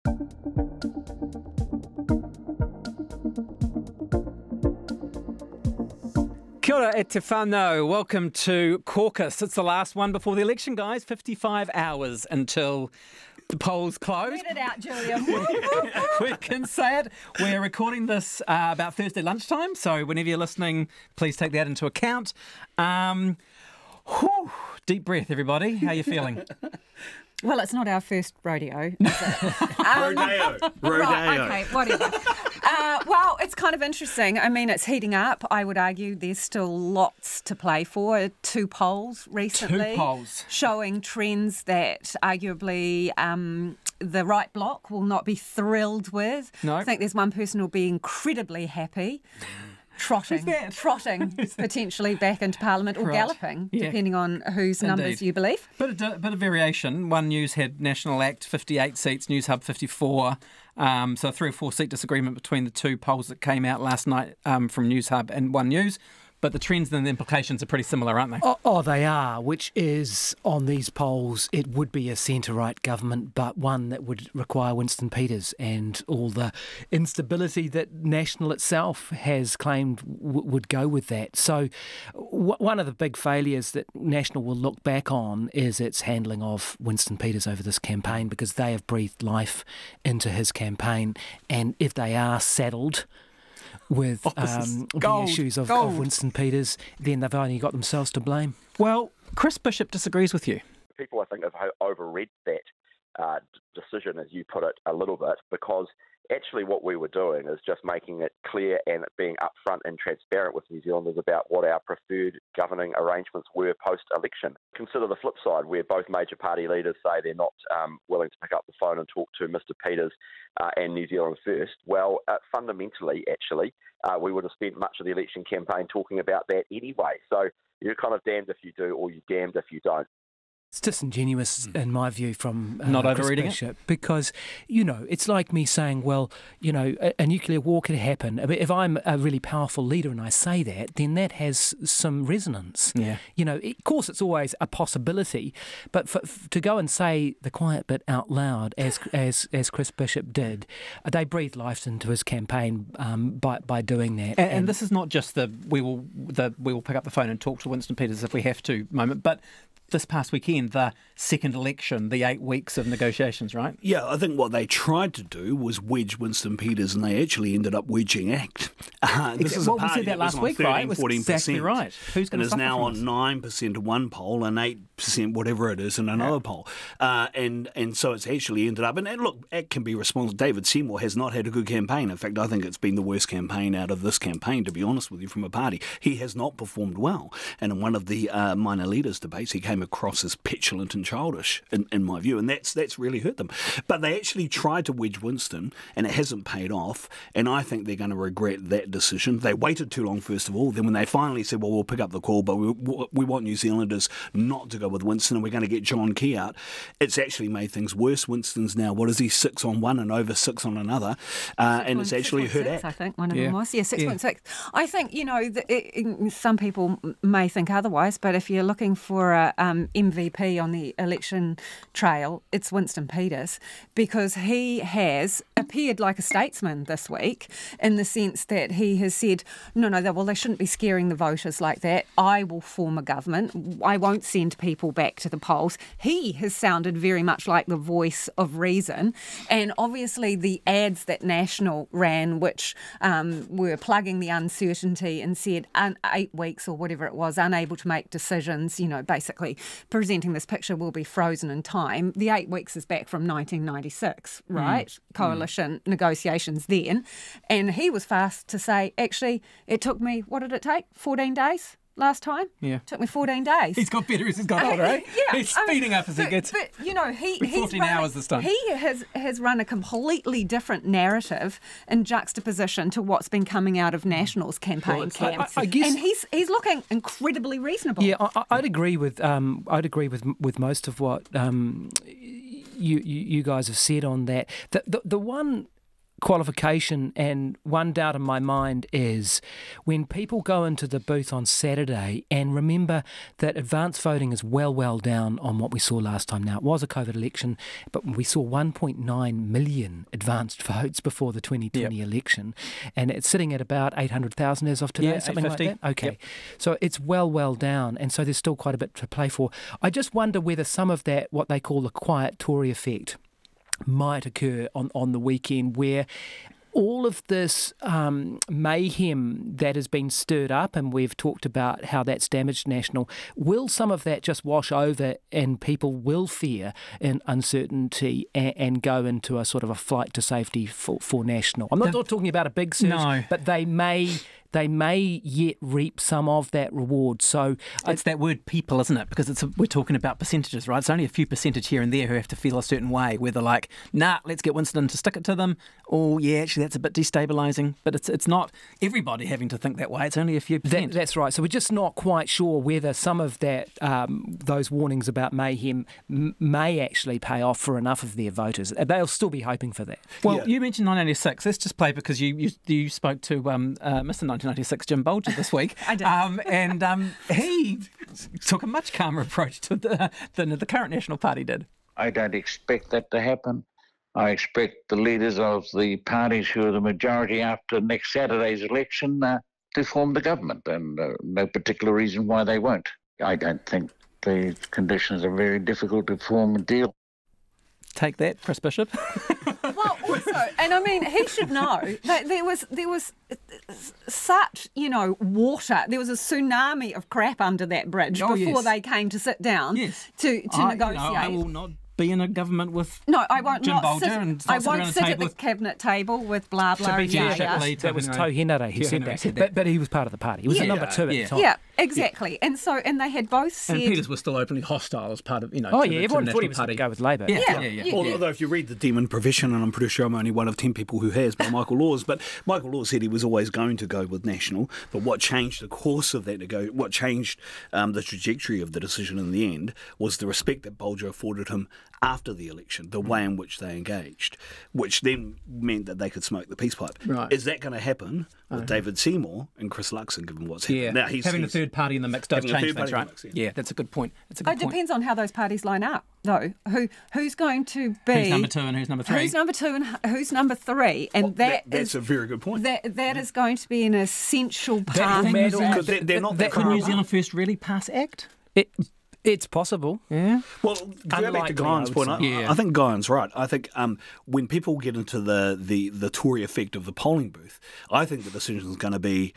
Kia ora e te whānau. Welcome to CAUCUS. It's the last one before the election, guys. 55 hours until the polls close. Read it out, Julia. We can say it. We're recording this about Thursday lunchtime, so whenever you're listening, please take that into account. Deep breath, everybody. How are you feeling? Well, it's not our first rodeo, is it? Rodeo. Right, okay, whatever. Well, it's kind of interesting. I mean, it's heating up. I would argue there's still lots to play for. Two polls recently. Showing trends that arguably the right bloc will not be thrilled with. No. I think there's one person who'll be incredibly happy. Trotting potentially back into Parliament or galloping, depending on whose numbers you believe. Bit of variation. One News had National Act 58 seats, News Hub 54. So a 3 or 4 seat disagreement between the two polls that came out last night from News Hub and One News. But the trends and the implications are pretty similar, aren't they? Oh, they are, which is, on these polls, it would be a centre-right government, but one that would require Winston Peters, and all the instability that National itself has claimed would go with that. So one of the big failures that National will look back on is its handling of Winston Peters over this campaign, because they have breathed life into his campaign, and if they are saddled with the issues of Winston Peters, then they've only got themselves to blame. Well, Chris Bishop disagrees with you. People, I think, have overread that decision, as you put it, a little bit, because actually what we were doing is just making it clear and being upfront and transparent with New Zealanders about what our preferred governing arrangements were post-election. Consider the flip side, where both major party leaders say they're not willing to pick up the phone and talk to Mr Peters and New Zealand First. Well, fundamentally, actually, we would have spent much of the election campaign talking about that anyway. So you're kind of damned if you do, or you're damned if you don't. It's disingenuous, in my view, from not overreading Bishop, because, it's like me saying, well, a nuclear war could happen. I mean, if I'm a really powerful leader and I say that, then that has some resonance. Yeah. Of course, it's always a possibility, but to go and say the quiet bit out loud, as Chris Bishop did, they breathed life into his campaign by doing that. And this is not just the we will pick up the phone and talk to Winston Peters if we have to moment, but this past weekend, the second election, the 8 weeks of negotiations, right? Yeah, I think what they tried to do was wedge Winston Peters, and they actually ended up wedging ACT. This is a party we said that last week, 13, right? It was 14%, exactly right. Who's going to suffer now from on this? 9% in one poll and 8%, whatever it is, in another poll. And so it's actually ended up... And look, ACT can be responsible. David Seymour has not had a good campaign. In fact, I think it's been the worst campaign out of this campaign, to be honest with you, from a party. He has not performed well. And in one of the minor leaders debates, he came across as petulant and childish, in my view, and that's really hurt them. But they actually tried to wedge Winston, and it hasn't paid off, and I think they're going to regret that decision. They waited too long, first of all. Then when they finally said, well, we'll pick up the call, but we want New Zealanders not to go with Winston, and we're going to get John Key out, it's actually made things worse. Winston's now, 6 on one and over 6 on another, and it's actually hurt ACT. I think one of them was. 6.6. I think, some people may think otherwise, but if you're looking for a MVP on the election trail, it's Winston Peters, because he has appeared like a statesman this week, in the sense that he has said, no, they shouldn't be scaring the voters like that. I will form a government. I won't send people back to the polls. He has sounded very much like the voice of reason. And obviously the ads that National ran, which were plugging the uncertainty and said 8 weeks or whatever it was, unable to make decisions, basically presenting this picture will be frozen in time. The 8 weeks is back from 1996, right? Coalition negotiations then. And he was fast to say, actually, it took me, what did it take? 14 days? Last time? Yeah. It took me 14 days. He's got better as he's got older, eh? Yeah. He's speeding up as he gets. But, he's 14 hours this time. He has run a completely different narrative in juxtaposition to what's been coming out of National's campaign camp. I guess, and he's looking incredibly reasonable. Yeah, I'd agree with most of what you guys have said on that. The one qualification, and one doubt in my mind is when people go into the booth on Saturday, and remember that advance voting is well down on what we saw last time. Now, it was a COVID election, but we saw 1.9 million advanced votes before the 2020 election, and it's sitting at about 800,000 as of today, something like that. Okay, so it's well down, and so there's still quite a bit to play for. I just wonder whether some of that, what they call the quiet Tory effect, might occur on the weekend, where all of this mayhem that has been stirred up, and we've talked about how that's damaged National, will some of that just wash over and people will fear and uncertainty and go into a sort of a flight to safety for National? I'm not talking about a big surge, but they may yet reap some of that reward. So it's that word people, isn't it? Because we're talking about percentages, right? It's only a few percentage here and there who have to feel a certain way, where they're like, nah, let's get Winston to stick it to them. Oh, yeah, actually, that's a bit destabilising. But it's not everybody having to think that way. It's only a few percent. That's right. So we're just not quite sure whether some of that, those warnings about mayhem may actually pay off for enough of their voters. They'll still be hoping for that. Well, you mentioned 1986. Let's just play, because you spoke to Mr. 1996 Jim Bolger this week. I did. And he took a much calmer approach to than the current National Party did. I don't expect that to happen. I expect the leaders of the parties who are the majority after next Saturday's election to form the government, and no particular reason why they won't. I don't think the conditions are very difficult to form a deal. Take that, Chris Bishop. Well, also, and I mean, he should know that there was such, water. There was a tsunami of crap under that bridge before they came to sit down to negotiate. I will not be in a government with I won't Jim Bolger sit, I won't sit at the cabinet table with blah blah. That was Tauhenare who said that. But he was part of the party. He was the number two at the time. Yeah, exactly. And they had both said. And Peters was still openly hostile as part of everyone thought he was going to go with Labour. Although if you read the Demon Profession, and I'm pretty sure I'm only one of 10 people who has, by Michael Laws, but Michael Laws said he was always going to go with National, but what changed the course of that what changed the trajectory of the decision in the end was the respect that Bolger afforded him after the election, the way in which they engaged, which then meant that they could smoke the peace pipe. Right. Is that going to happen with David Seymour and Chris Luxon, given what's happened? Now, having a third party in the mix does change things, right? Yeah, that's a good point. It depends on how those parties line up, though. Who's going to be... Who's number two and who's number three? Who's number two and who's number three? And that's a very good point. That is going to be an essential part. Could New Zealand First really pass Act? It's possible. Yeah. Well, go back to Guyan's point. I think Guyan's right. I think when people get into the Tory effect of the polling booth, I think the decision is going to be,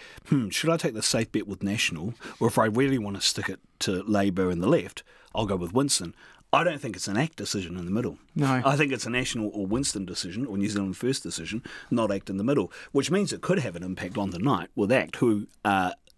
should I take the safe bet with National, or if I really want to stick it to Labour and the left, I'll go with Winston. I don't think it's an ACT decision in the middle. No. I think it's a National or Winston decision, or New Zealand First decision, not ACT in the middle, which means it could have an impact on the night with ACT, who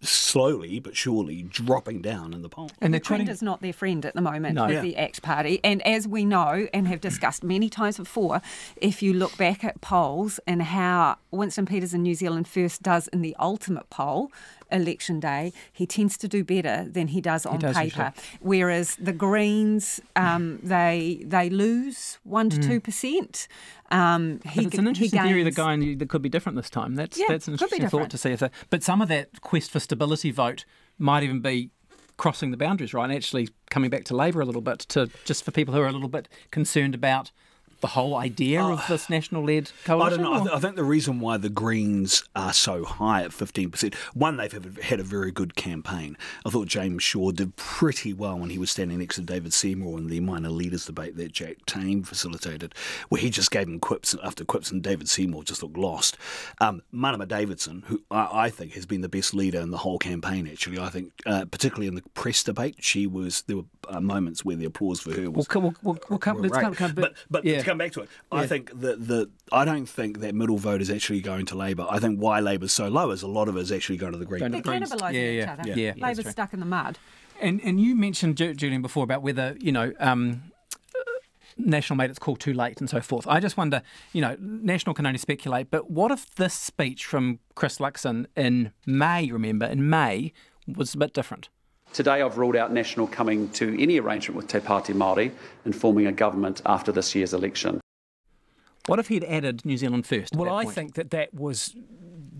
slowly but surely dropping down in the poll. And the trend is not their friend at the moment with the ACT Party. And as we know and have discussed many times before, if you look back at polls and how Winston Peters and New Zealand First does in the ultimate poll, election day, he tends to do better than he does on paper. Usually. Whereas the Greens, they lose 1 to 2%. It's an interesting theory that could be different this time. That's an interesting thought to see. But some of that quest for stability vote might even be crossing the boundaries, right, and actually coming back to Labour a little bit, just for people who are a little bit concerned about the whole idea of this national-led coalition? I don't know. I think the reason why the Greens are so high at 15%, one, they've had a very good campaign. I thought James Shaw did pretty well when he was standing next to David Seymour in the minor leaders debate that Jack Tame facilitated, where he just gave him quips after quips, and David Seymour just looked lost. Marama Davidson, who I think has been the best leader in the whole campaign, actually. I think, particularly in the press debate, there were moments where the applause for her was... Let's come back to it. I think I don't think that middle vote is actually going to Labour. I think why Labour's so low is a lot of it is actually going to the Greens. They're cannibalising each other. Yeah. Labour's stuck in the mud. And you mentioned, Julian, before about whether, National made its call too late and so forth. I just wonder, National can only speculate, but what if this speech from Chris Luxon in May, was a bit different? Today I've ruled out National coming to any arrangement with Te Pāti Māori and forming a government after this year's election. What if he'd added New Zealand First? Well, I think that was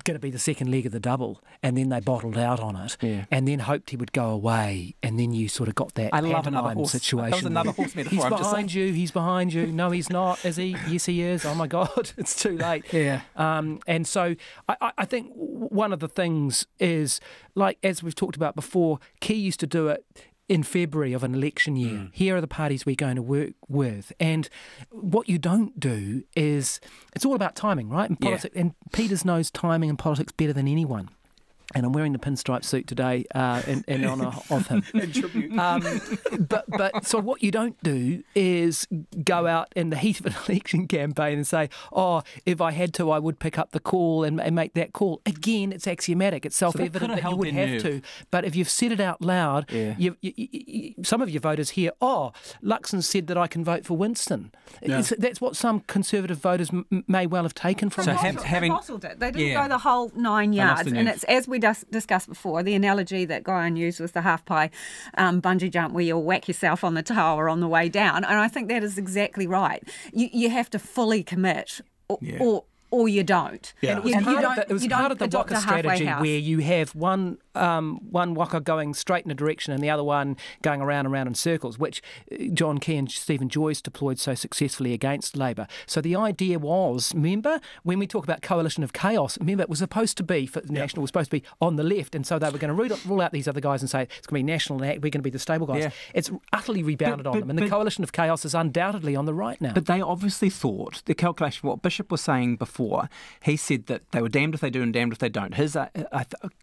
going to be the second leg of the double, and then they bottled out on it, and then hoped he would go away, and then you sort of got that. I love another horse situation. That was another horse metaphor. He's behind you. No, he's not. Is he? Yes, he is. Oh my God, it's too late. Yeah. And so I think one of the things is, like as we've talked about before, Key used to do it in February of an election year. Here are the parties we're going to work with. And what you don't do is, it's all about timing, right? In politics, and Peters knows timing and politics better than anyone. And I'm wearing the pinstripe suit today in honour of him. In tribute. But so what you don't do is go out in the heat of an election campaign and say, oh, if I had to, I would pick up the call and make that call. Again, it's axiomatic. It's self-evident that you would have to. But if you've said it out loud, some of your voters hear, oh, Luxon said that I can vote for Winston. That's what some Conservative voters may well have taken from it. They bottled it. They didn't go the whole 9 yards. And it's, as we discussed before, the analogy that Guyon used was the half-pie bungee jump where you'll whack yourself on the tower on the way down. And I think that is exactly right. You have to fully commit or you don't. Yeah. It was part of the Waka strategy where you have one Waka going straight in a direction and the other one going around and around in circles, which John Key and Stephen Joyce deployed so successfully against Labour. So the idea was, remember, when we talk about coalition of chaos, remember it was supposed to be, for National was supposed to be on the left, and so they were going to rule out these other guys and say, it's going to be National, we're going to be the stable guys. Yeah. It's utterly rebounded on them, and the coalition of chaos is undoubtedly on the right now. But they obviously thought, the calculation, what Bishop was saying before, he said that they were damned if they do and damned if they don't. His,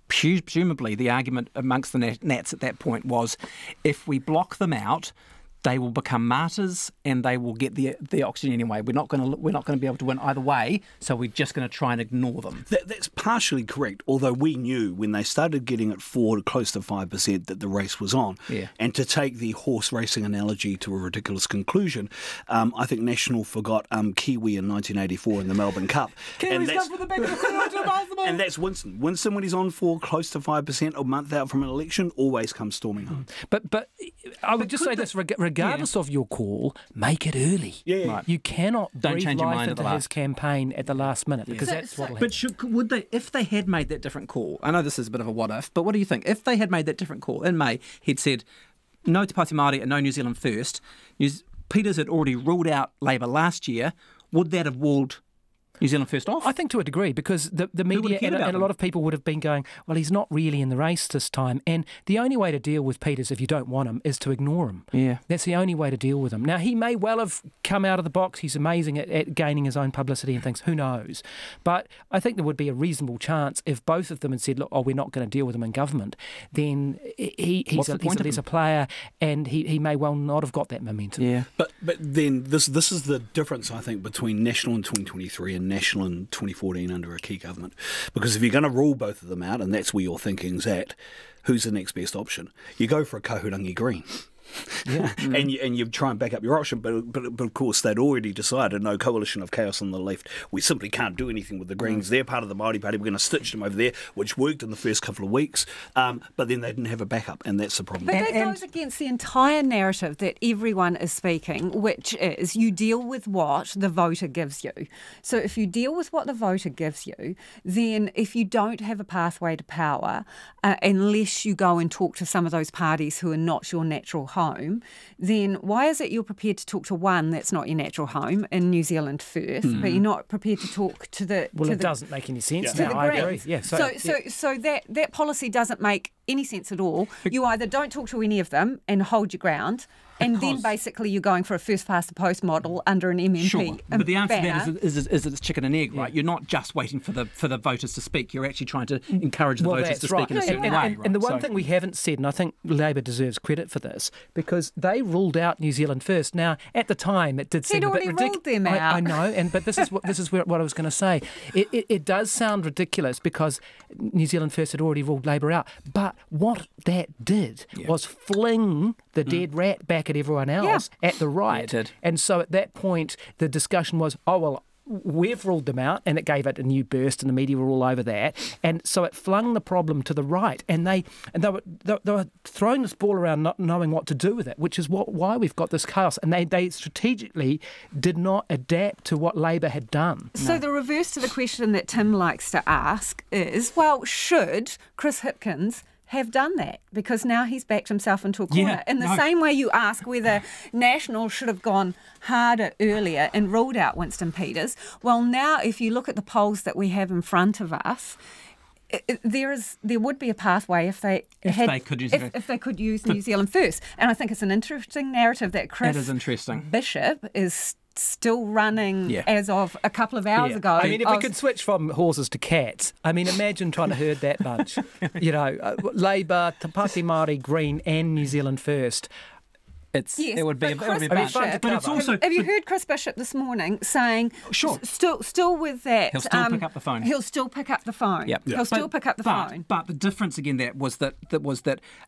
presumably, the argument amongst the Nats at that point was, if we block them out, they will become martyrs and they will get the oxygen anyway. We're not going to be able to win either way, so we're just going to try and ignore them. That's partially correct, although we knew when they started getting it 4 to close to 5% that the race was on. Yeah. And to take the horse racing analogy to a ridiculous conclusion, I think National forgot Kiwi in 1984 in the Melbourne Cup. And that's Winston. Winston, when he's on for close to 5% a month out from an election, always comes storming home. But I would just say this, regardless of your call, make it early. Right. You cannot breathe life into his campaign at the last minute, because that's what will happen. But would they, if they had made that different call, I know this is a bit of a what if, but what do you think? If they had made that different call in May, he'd said no Te Pāti Māori and no New Zealand First. Peters had already ruled out Labour last year. Would that have walled New Zealand First off? I think to a degree, because the media and a lot of people would have been going, well, he's not really in the race this time. And the only way to deal with Peters, if you don't want him, is to ignore him. Yeah. That's the only way to deal with him. Now, he may well have come out of the box. He's amazing at gaining his own publicity and things. Who knows? But I think there would be a reasonable chance if both of them had said, look, we're not going to deal with him in government, then he's a player and he may well not have got that momentum. Yeah. But then this is the difference, I think, between National in 2023 and National in 2014 under a Key government. Because if you're going to rule both of them out, and that's where your thinking's at, who's the next best option? You go for a Kahurangi Green. Yeah. and you try and back up your option, but of course they'd already decided, no, coalition of chaos on the left, we simply can't do anything with the Greens. They're part of the Māori Party, we're going to stitch them over there, which worked in the first couple of weeks, but then they didn't have a backup, and that's the problem. But that goes against the entire narrative that everyone is speaking, which is you deal with what the voter gives you. So if you deal with what the voter gives you, then if you don't have a pathway to power, unless you go and talk to some of those parties who are not your natural home, then why is it you're prepared to talk to one that's not your natural home in New Zealand First, but you're not prepared to talk to the... Well, it doesn't make any sense. Yeah. No, I agree. Yeah, so that policy doesn't make any sense at all. You either don't talk to any of them and hold your ground, and then basically you're going for a first-past-the-post model under an MMP. Sure, but the answer to that is it's chicken and egg, right? You're not just waiting for the voters to speak. You're actually trying to encourage the voters to speak in a certain way. Right? And the one thing we haven't said, and I think Labour deserves credit for this, because they ruled out New Zealand First. Now, at the time, it did seem a bit ridiculous. Ruled them out. I know, but this is what I was going to say. It does sound ridiculous because New Zealand First had already ruled Labour out. But what that did was fling the dead rat back at everyone else at the right. Yeah, it did. And so at that point, the discussion was, we've ruled them out, and it gave it a new burst, and the media were all over that, and so it flung the problem to the right, and they were throwing this ball around, not knowing what to do with it, which is why we've got this chaos, and they strategically did not adapt to what Labor had done. So the reverse to the question that Tim likes to ask is, well, should Chris Hipkins have done that? Because now he's backed himself into a corner. In the same way you ask whether National should have gone harder earlier and ruled out Winston Peters, well, now if you look at the polls that we have in front of us, there would be a pathway if they could use New Zealand first. And I think it's an interesting narrative that Chris Bishop is still running as of a couple of hours ago. I mean, if we could switch from horses to cats, I mean, imagine trying to herd that bunch. Labour, Te Pāti Māori, Green and New Zealand First. It would be fun to but it's also. Have you heard Chris Bishop this morning saying, still with that, he'll still pick up the phone. He'll still pick up the phone. He'll still pick up the phone. But the difference again was that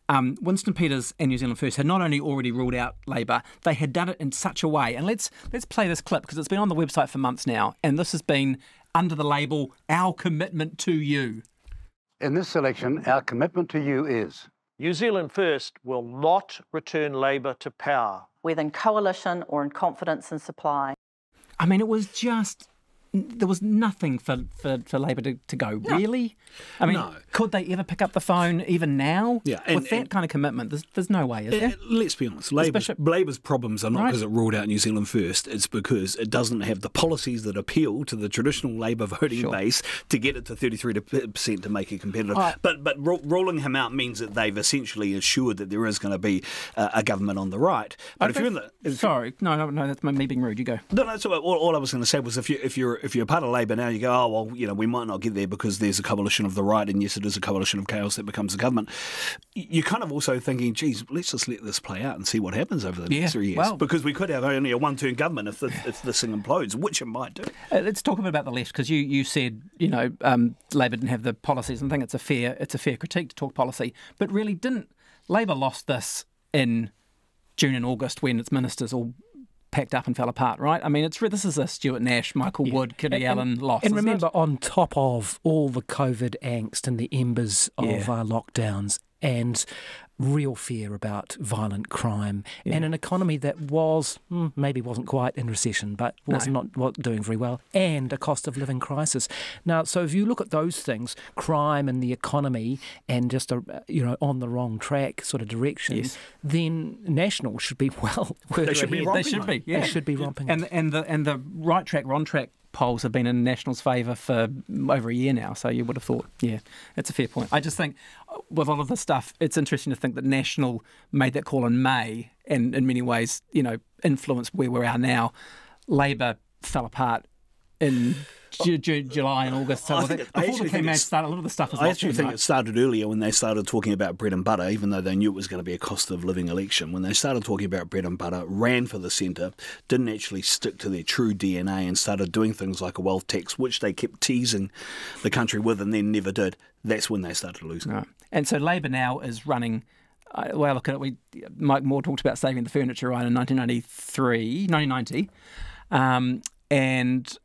Winston Peters and New Zealand First had not only already ruled out Labor, they had done it in such a way. And let's play this clip because it's been on the website for months now, and this has been under the label "Our Commitment to You." In this election, our commitment to you is: New Zealand First will not return Labor to power, whether in coalition or in confidence and supply. I mean, it was just... There was nothing for Labor to go, really? I mean, could they ever pick up the phone even now? With that kind of commitment, there's no way, is there? Let's be honest, Labour's problems are not because it ruled out New Zealand First, it's because it doesn't have the policies that appeal to the traditional Labour voting base to get it to 33% to make it competitive. But ruling him out means that they've essentially assured that there is going to be a government on the right. But if you're in the... Sorry, no, that's me being rude, you go. No, so all I was going to say was if you're part of Labor now, you go, oh, well, we might not get there because there's a coalition of the right, and yes, it is a coalition of chaos that becomes a government. You're kind of also thinking, geez, let's just let this play out and see what happens over the next 3 years. Because we could have only a one-term government if this thing implodes, which it might do. Let's talk a bit about the left, because you said, Labor didn't have the policies, and I think it's a fair critique to talk policy, but really didn't Labor lost this in June and August when its ministers all packed up and fell apart, right? I mean, this is a Stuart Nash, Michael Wood, Kitty Allen loss. And remember, on top of all the COVID angst and the embers of our lockdowns and real fear about violent crime and an economy that maybe wasn't quite in recession, but was not doing very well, and a cost of living crisis. Now, so if you look at those things, crime and the economy, and just on the wrong track sort of direction, then National should be They should be romping. They should be romping. And the right track, wrong track polls have been in National's favour for over a year now, so you would have thought, it's a fair point. I just think with all of this stuff, it's interesting to think that National made that call in May and in many ways, influenced where we are now. Labor fell apart in July and August. So before the campaign started, a lot of the stuff was I actually think it started earlier when they started talking about bread and butter, even though they knew it was going to be a cost of living election. When they started talking about bread and butter, ran for the centre, didn't actually stick to their true DNA and started doing things like a wealth tax, which they kept teasing the country with and then never did. That's when they started losing. Right. And so Labor now is running... the way I look at it, Mike Moore talked about saving the furniture right in 1990. And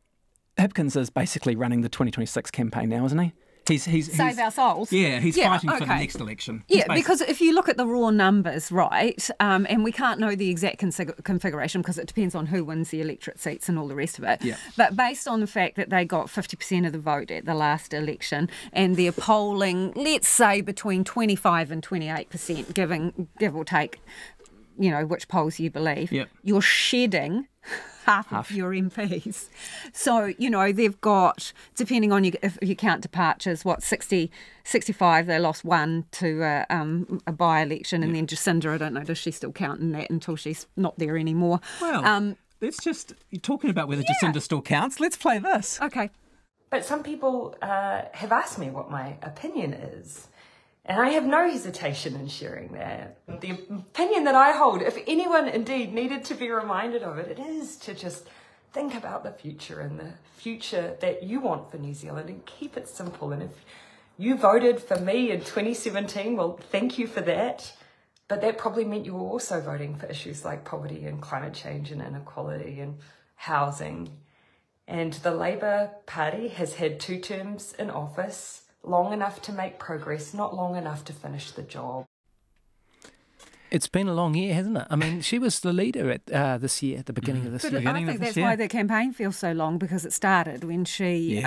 Hipkins is basically running the 2026 campaign now, isn't he? He's Save our souls. Yeah, he's fighting for the next election. Because if you look at the raw numbers, right, and we can't know the exact configuration because it depends on who wins the electorate seats and all the rest of it. Yeah. But based on the fact that they got 50% of the vote at the last election and they're polling, let's say, between 25 and 28%, give or take, which polls you believe, you're shedding half of your MPs. So, they've got, depending on if you count departures, 65, they lost one to a by-election, and then Jacinda, I don't know, does she still count in that until she's not there anymore? Well, you're talking about whether Jacinda still counts. Let's play this. Okay. But some people have asked me what my opinion is. And I have no hesitation in sharing that. The opinion that I hold, if anyone indeed needed to be reminded of it, it is to just think about the future and the future that you want for New Zealand and keep it simple. And if you voted for me in 2017, well, thank you for that. But that probably meant you were also voting for issues like poverty and climate change and inequality and housing. And the Labour Party has had 2 terms in office, long enough to make progress, not long enough to finish the job. It's been a long year, hasn't it? I mean, she was the leader at this year, at the beginning of this year. I think that's why the campaign feels so long, because it started when she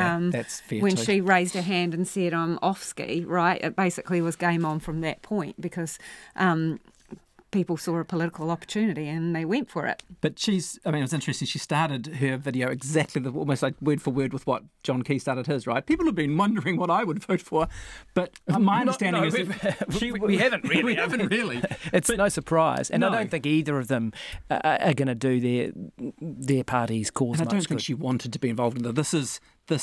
she raised her hand and said, "I'm off ski." Right, it basically was game on from that point, because people saw a political opportunity and they went for it. But it was interesting. She started her video exactly almost like word for word with what John Key started his, right? People have been wondering what I would vote for, but my understanding is we haven't really. We haven't really. It's no surprise. And I don't think either of them are going to do their party's cause. And I don't think she wanted to be involved in this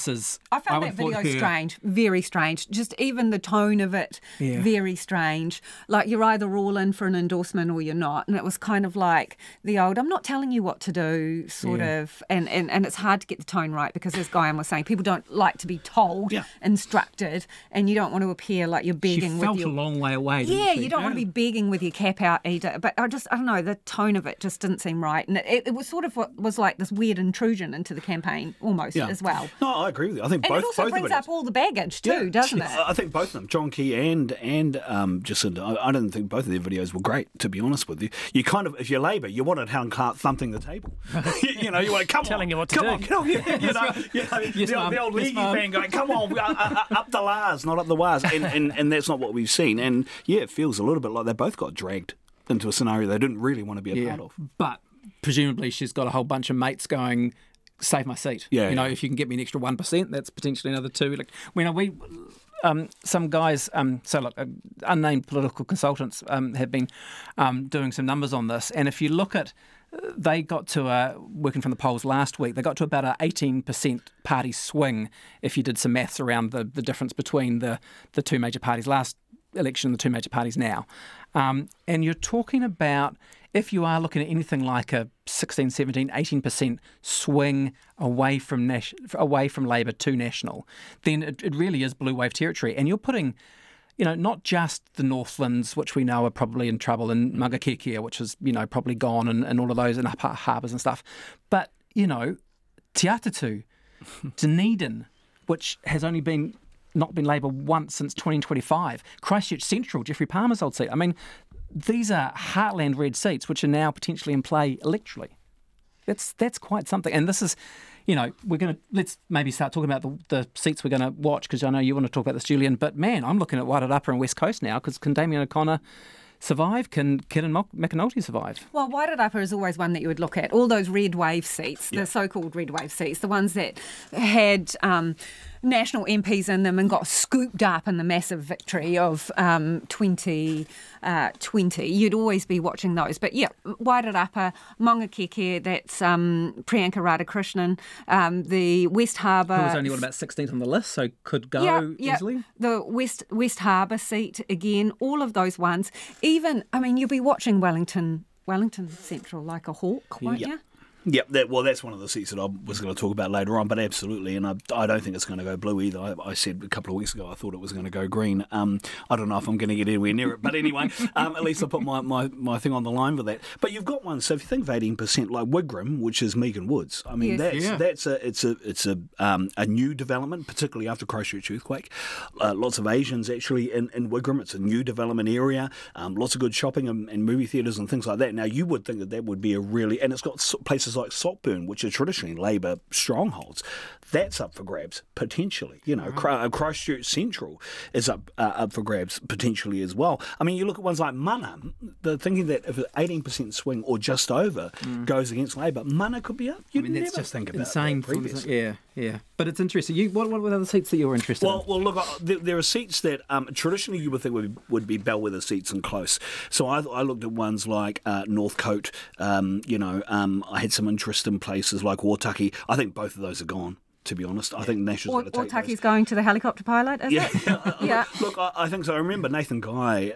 is. I found that video strange, very strange. Just even the tone of it, very strange. Like, you're either all in for an endorsement or you're not. And it was kind of like the old, I'm not telling you what to do, sort of. And it's hard to get the tone right, because, as Guyan was saying, people don't like to be told, instructed, and you don't want to appear like you're begging with your... She felt a long way away, didn't she? You don't want to be begging with your cap out either. But I don't know, the tone of it just didn't seem right. And it was sort of what was like this weird intrusion into the campaign almost as well. No, I agree with you. I think both. It also brings up all the baggage too, doesn't it? I think both of them, John Key and Jacinda. I don't think both of their videos were great, to be honest with you. You kind of, if you're Labour, you wanted Helen Clark thumping the table. you want to telling you what to do. Get on, the old leaguey fan going, come on, up the Lars, not up the wires, and that's not what we've seen. And it feels a little bit like they both got dragged into a scenario they didn't really want to be a part of. But presumably she's got a whole bunch of mates going, save my seat. If you can get me an extra 1%, that's potentially another 2. Some guys, unnamed political consultants have been doing some numbers on this, and if you look at, they got to, working from the polls last week, they got to about an 18% party swing if you did some maths around the difference between the 2 major parties last election and the 2 major parties now. And you're talking about, if you are looking at anything like a 16, 17, 18% swing away from Labour to National, then it really is blue wave territory. And you're putting, not just the Northlands, which we know are probably in trouble, and Mangakekea, which is, probably gone, and all of those, and harbours and stuff. But, Te Atatu, Dunedin, which has only not been Labour once since 2025. Christchurch Central, Geoffrey Palmer's old seat. I mean, these are heartland red seats which are now potentially in play electorally. That's quite something. And this is, let's maybe start talking about the seats we're going to watch, because I know you want to talk about this, Julian. But man, I'm looking at Wairarapa and West Coast now, because can Damien O'Connor survive? Can Kieran McAnulty survive? Well, Wairarapa is always one that you would look at. All those red wave seats, the so-called red wave seats, the ones that had National MPs in them and got scooped up in the massive victory of 2020. You'd always be watching those. But Wairarapa, Mangakekea, that's Priyanka Radhakrishnan, the West Harbour. Who was only about 16th on the list, so could go easily. The West Harbour seat again, all of those ones. Even, you'll be watching Wellington Central like a hawk, won't you? Yeah, that's one of the seats that I was going to talk about later on, but absolutely, and I don't think it's going to go blue either. I said a couple of weeks ago I thought it was going to go green. I don't know if I'm going to get anywhere near it, but anyway, at least I put my thing on the line for that. But you've got one, so if you think of 18%, like Wigram, which is Megan Woods, that's a new development, particularly after Christchurch earthquake. Lots of Asians actually in Wigram. It's a new development area, lots of good shopping and movie theatres and things like that. Now you would think that would be and it's got places like Saltburn, which are traditionally Labour strongholds. That's up for grabs potentially. Christchurch Central is up for grabs potentially as well. You look at ones like Mana. They're thinking that if an 18% swing or just over goes against Labour, Mana could be up. You'd never just think about insane. Yeah. But it's interesting. What were the other seats that you were interested in? Well, look, there are seats that traditionally you would think would be bellwether seats and close. So I looked at ones like Northcote. I had some interest in places like Waitaki. I think both of those are gone, to be honest. I think National's going to take Taki's going to the helicopter pilot, is it? Yeah. Look, I think so. I remember Nathan Guy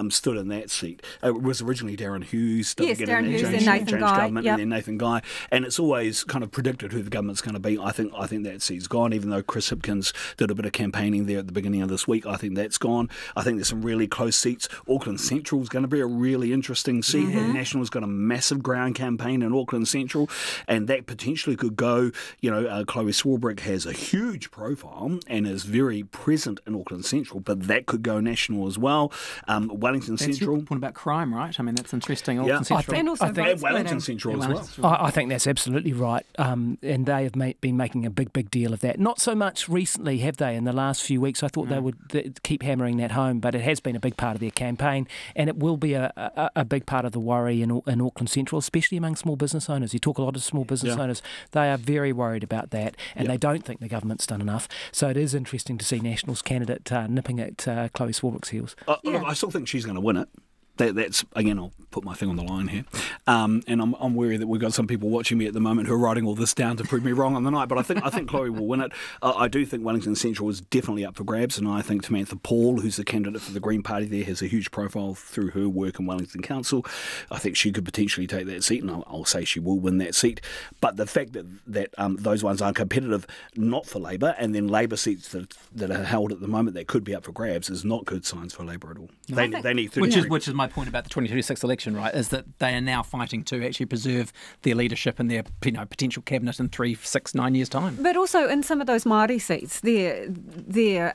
stood in that seat. It was originally Darren Hughes. Darren Hughes and Nathan Guy. Government, and then Nathan Guy. And it's always kind of predicted who the government's going to be. I think that seat's gone, even though Chris Hipkins did a bit of campaigning there at the beginning of this week. I think that's gone. I think there's some really close seats. Auckland Central is going to be a really interesting seat. And National's got a massive ground campaign in Auckland Central, and that potentially could go, Chloe Swarbrick has a huge profile and is very present in Auckland Central, but that could go national as well. Wellington that's Central. Your point about crime, right? I mean, that's interesting. Auckland Central. I think Wellington Central as well. I think that's absolutely right. And they have been making a big deal of that. Not so much recently, have they, in the last few weeks? I thought they would keep hammering that home, but it has been a big part of their campaign, and it will be a big part of the worry in Auckland Central, especially among small business owners. You talk a lot of small business owners. They are very worried about that, and they don't think the government's done enough. So it is interesting to see National's candidate nipping at Chloe Swarbrick's heels. Look, I still think she's going to win it. That's, again, I'll put my thing on the line here. And I'm wary that we've got some people watching me at the moment who are writing all this down to prove me wrong on the night. But I think Chloe will win it. I do think Wellington Central is definitely up for grabs. And I think Samantha Paul, who's the candidate for the Green Party there, has a huge profile through her work in Wellington Council. I think she could potentially take that seat, and I'll say she will win that seat. But the fact that those ones are competitive, not for Labour, and then Labour seats that are held at the moment that could be up for grabs is not good signs for Labour at all. They need 33. Which is my point about the 2026 election, right, is that they are now fighting to actually preserve their leadership and their potential cabinet in 3, 6, 9 years' time. But also in some of those Māori seats, they're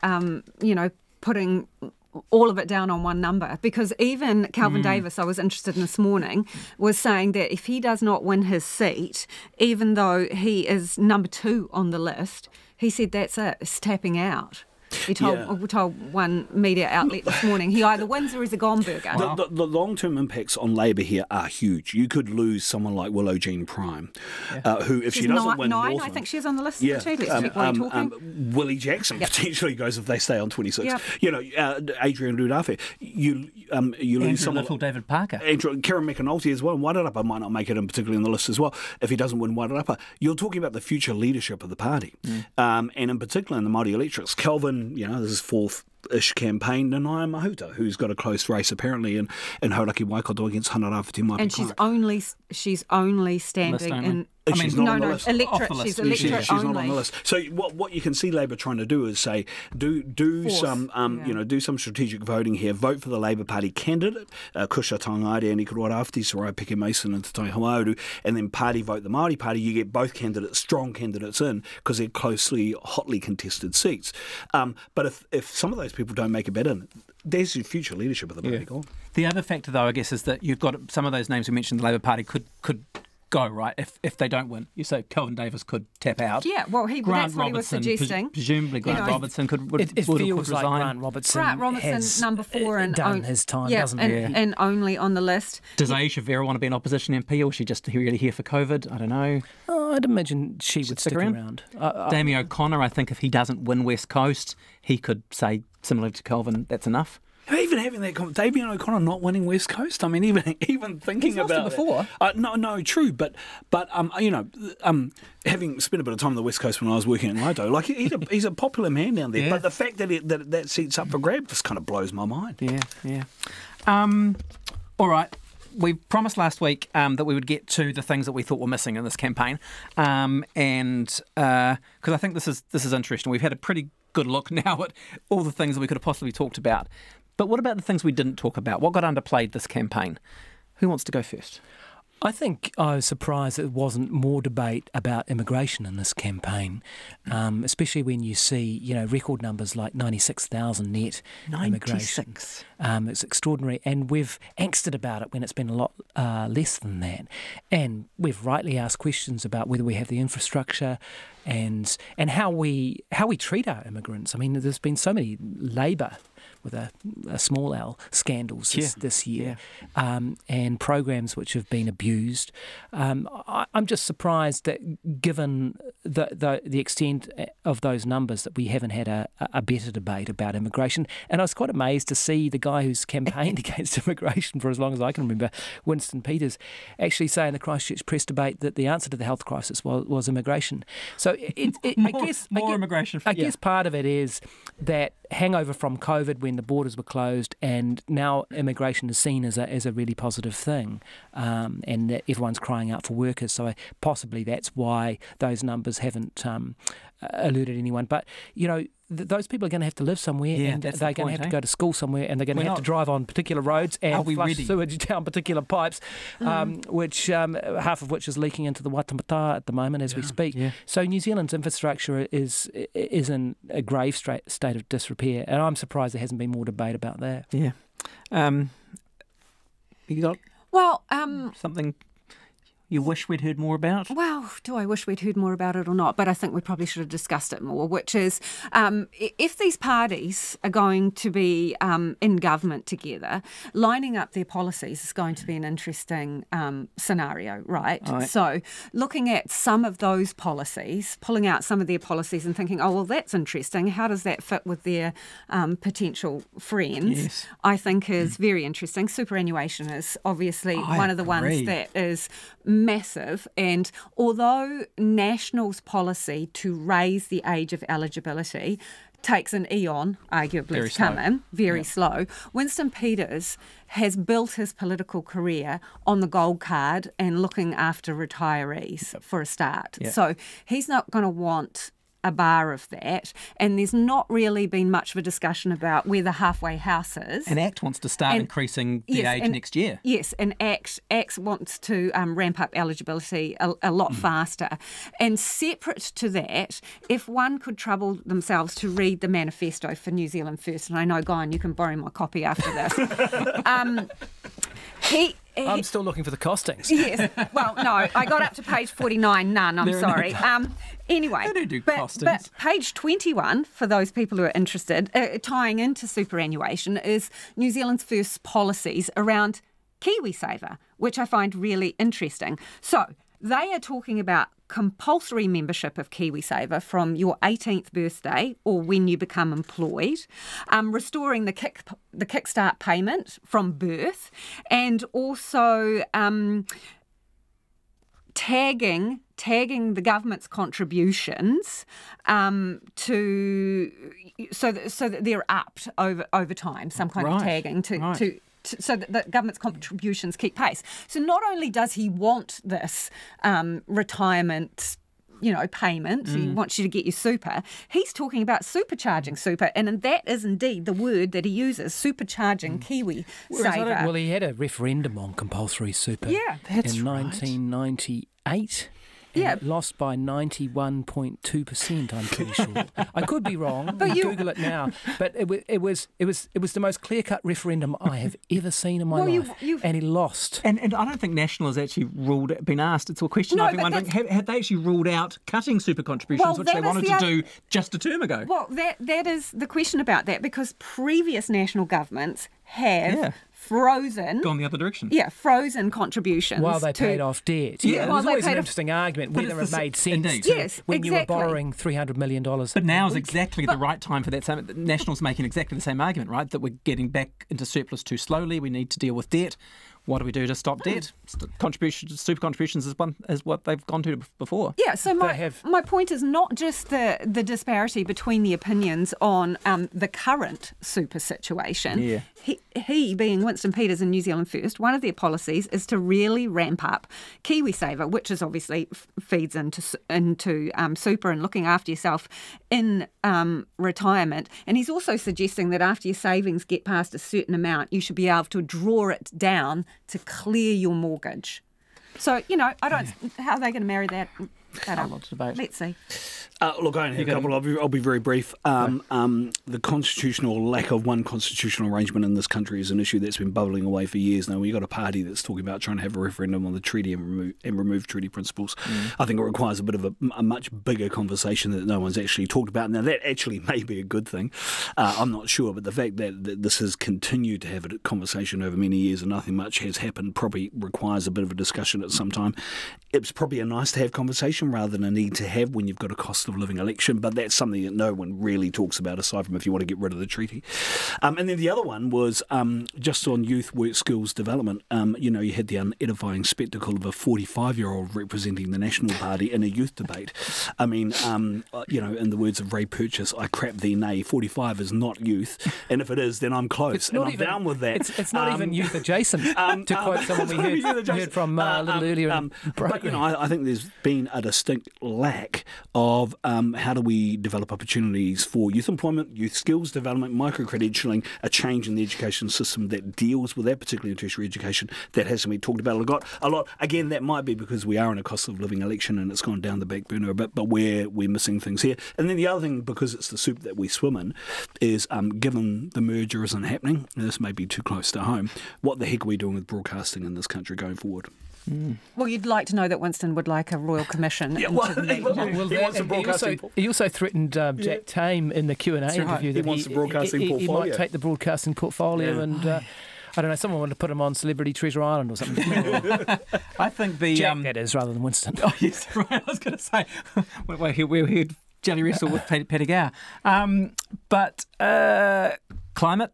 putting all of it down on one number, because even Calvin Davis, I was interested in this morning, was saying that if he does not win his seat, even though he is number 2 on the list, he said that's it, it's tapping out. He told one media outlet this morning he either wins or he's a gone burger. The long-term impacts on Labour here are huge. You could lose someone like Willow Jean Prime, who, if she doesn't win Nine, I think she's on the list. Let's check while you're talking. Willie Jackson potentially goes if they stay on 26. Adrian Ludafe. You lose someone Little, David Parker. Karen McAnulty as well. Wairarapa might not make it in particularly on the list as well if he doesn't win Wairarapa. You're talking about the future leadership of the party. And in particular in the Māori electorates. Kelvin, this is fourth-ish campaign, Nanaia Mahuta, who's got a close race apparently in Hauraki Waikato against Hanarawhiti Māori. And she's only standing in... She's not on the list. Electorate. She's electorate she's not on the list. So what you can see Labour trying to do is say do some strategic voting here. Vote for the Labour Party candidate, Kusha Tangaire, Andy Kuruarafti, Soraya Peke Mason, and Tatai Hauauru, and then party vote the Māori Party. You get both candidates, strong candidates in, because they're hotly contested seats. But if some of those people don't make a bet in, there's your future leadership of the party gone. The other factor, though, I guess, is that you've got some of those names we mentioned. The Labour Party could go, right, if they don't win. You say Kelvin Davis could tap out. Yeah, well, that's what he was suggesting. Presumably Grant Robertson could feels like resign. Grant Robertson has number 4 and done his time, doesn't he? And only on the list. Does Aisha Vera want to be an opposition MP, or is she just really here for COVID? I don't know. I'd imagine she would stick around. Damien O'Connor, I think if he doesn't win West Coast, he could say, similar to Kelvin, that's enough. Even having that, Damien O'Connor not winning West Coast. I mean, even thinking about it before. No, true, but having spent a bit of time on the West Coast when I was working in Lido, like he's a popular man down there. Yeah. But the fact that seat's up for grab just kind of blows my mind. Yeah. All right. We promised last week that we would get to the things that we thought were missing in this campaign, and because I think this is interesting. We've had a pretty good look now at all the things that we could have possibly talked about. But what about the things we didn't talk about? What got underplayed this campaign? Who wants to go first? I think I was surprised there wasn't more debate about immigration in this campaign, especially when you see, record numbers like 96,000 net immigration. It's extraordinary, and we've angsted about it when it's been a lot less than that. And we've rightly asked questions about whether we have the infrastructure and how we treat our immigrants. I mean, there's been so many Labour a small L, scandals this year, and programs which have been abused. I'm just surprised that, given the extent of those numbers, that we haven't had a better debate about immigration. And I was quite amazed to see the guy who's campaigned against immigration for as long as I can remember, Winston Peters, actually say in the Christchurch press debate that the answer to the health crisis was immigration. So I guess part of it is that hangover from COVID when the borders were closed, and now immigration is seen as a really positive thing, and that everyone's crying out for workers. So possibly that's why those numbers haven't alerted anyone. But, those people are going to have to live somewhere, and they're going to have to go to school somewhere, and they're going to have to drive on particular roads and flush sewage down particular pipes, which half of which is leaking into the Watamata at the moment as we speak. Yeah. So New Zealand's infrastructure is in a grave state of disrepair, and I'm surprised there hasn't been more debate about that. Yeah. You got something you wish we'd heard more about? Well, do I wish we'd heard more about it or not? But I think we probably should have discussed it more, which is if these parties are going to be in government together, lining up their policies is going to be an interesting scenario, right? So looking at some of those policies, pulling out some of their policies and thinking, oh, well, that's interesting. How does that fit with their potential friends? I think is very interesting. Superannuation is obviously one of the ones that is massive, and although National's policy to raise the age of eligibility takes an eon, arguably, to come in, very slow, Winston Peters has built his political career on the gold card and looking after retirees for a start. So he's not going to want a bar of that, and there's not really been much of a discussion about where the halfway house is. And ACT wants to start increasing the age next year. Yes, and ACT wants to ramp up eligibility a lot faster. And separate to that, if one could trouble themselves to read the manifesto for New Zealand First, and I know, Guyon, you can borrow my copy after this. I'm still looking for the costings. Yes. Well, no, I got up to page 49, none, I'm sorry. Anyway, but page 21, for those people who are interested, tying into superannuation, is New Zealand's first policies around KiwiSaver, which I find really interesting. So they are talking about compulsory membership of KiwiSaver from your 18th birthday or when you become employed, restoring the kickstart payment from birth, and also tagging the government's contributions so that they're upped over time, some kind of tagging so that the government's contributions keep pace. So not only does he want this retirement payment, he wants you to get your super, he's talking about supercharging super, and that is indeed the word that he uses, supercharging KiwiSaver. Well, he had a referendum on compulsory super in 1998. And it lost by 91.2%, I'm pretty sure. I could be wrong. But Google it now. But it was the most clear-cut referendum I have ever seen in my life. And he lost. And I don't think National has actually been asked. It's a question I've been wondering. Have they actually ruled out cutting super contributions, which they wanted to do just a term ago? Well, that is the question about that, because previous national governments have frozen. Gone the other direction. Yeah, frozen contributions. While they paid off debt. Yeah, it was always an interesting argument whether it made sense when you were borrowing $300 million. But now is exactly the right time for that. National's making exactly the same argument, right? That we're getting back into surplus too slowly. We need to deal with debt. What do we do to stop debt? Super contributions is what they've gone to before. Yeah, so my point is not just the disparity between the opinions on the current super situation. Yeah. He, being Winston Peters and New Zealand First, one of their policies is to really ramp up KiwiSaver, which is obviously feeds into super and looking after yourself in retirement. And he's also suggesting that after your savings get past a certain amount, you should be able to draw it down to clear your mortgage. So, I don't. How are they going to marry that Let's see. Look, I only have a couple. I'll be very brief. The constitutional lack of one constitutional arrangement in this country is an issue that's been bubbling away for years now. We've got a party that's talking about trying to have a referendum on the treaty and remove treaty principles. I think it requires a bit of a much bigger conversation that no one's actually talked about. Now, that actually may be a good thing. I'm not sure, but the fact that this has continued to have a conversation over many years and nothing much has happened probably requires a bit of a discussion at some time. It's probably a nice to have conversation rather than a need to have when you've got a cost of living election, but that's something that no one really talks about aside from if you want to get rid of the treaty. And then the other one was just on youth work skills development. You had the unedifying spectacle of a 45-year-old representing the National Party in a youth debate. I mean, in the words of Ray Purchase, I crap thee nay, 45 is not youth, and if it is, then I'm close, and I'm down with that. It's not even youth adjacent, to quote someone we heard from a little earlier in the program. But, I think there's been a distinct lack of how do we develop opportunities for youth employment, youth skills development, micro-credentialing, a change in the education system that deals with that, particularly in tertiary education. That hasn't been talked about a lot. Again, that might be because we are in a cost of living election and it's gone down the back burner a bit, but we're missing things here. And then the other thing, because it's the soup that we swim in, is given the merger isn't happening, and this may be too close to home, what the heck are we doing with broadcasting in this country going forward? Well, you'd like to know that Winston would like a royal commission. He wants the broadcasting. He also threatened Jack Tame in the Q&A interview that he wants the broadcasting portfolio. He might take the broadcasting portfolio and... I don't know, someone wanted to put him on Celebrity Treasure Island or something. I think the... Jack, that is, rather than Winston. Oh, yes, right. I was going to say, we'd jelly wrestle with Paddy Gower. But climate...